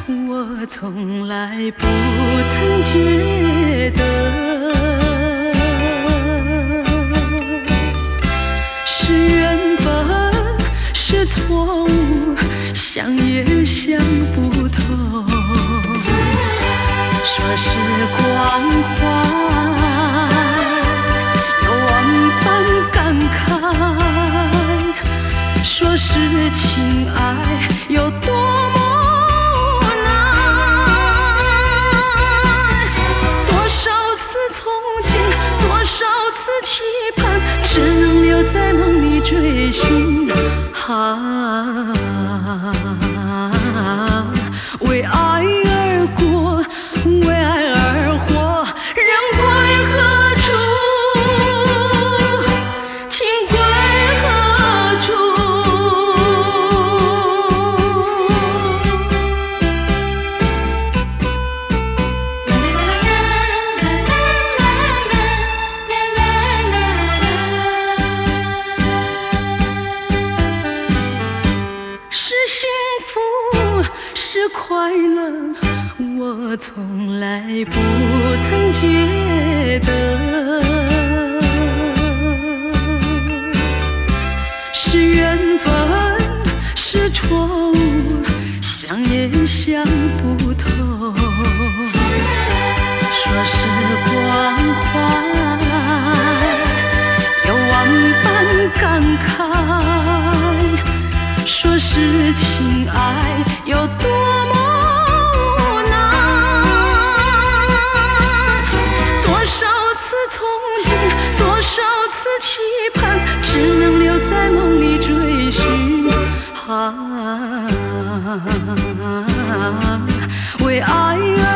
我从来不曾觉得是缘分，是错误，想也想不透。说时光快，有万般感慨，说是情爱有多么难，多少次憧憬，多少次期盼，只能留在梦里追寻。为爱而过，为爱而活，人归何处？情归何处？是幸福，是快乐，我从来不曾觉得是缘分，是错误，想也想不透。说时光快，有万般感慨，说是情爱有多么难，多少次憧憬，多少次期盼，只能留在梦里追寻。为爱而